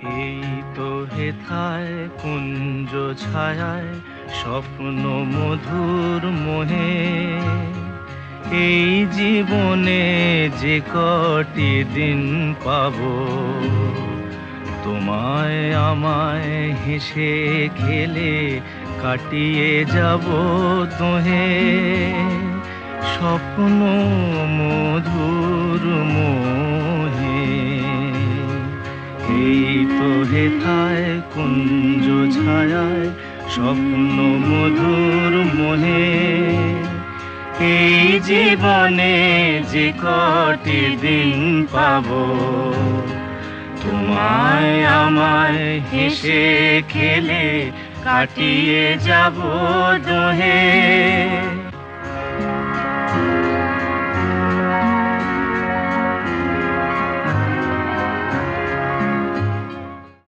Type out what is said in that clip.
এই তো হেথায় কুঞ্জ ছায়ায় স্বপ্ন মধুর মোহে, এই জীবনে যে কটি দিন পাবো, তোমায় আমায় হেসে খেলে কাটিয়ে যাব তোহে। স্বপ্ন মধুর মোহে, এই তো হেথায় কুঞ্জ ছায়ায় স্বপ্ন মধুর মোহে, এই জীবনে যে কটি দিন পাবো, তোমায় আমায় হেসে খেলে কাটিয়ে যাব দোহে।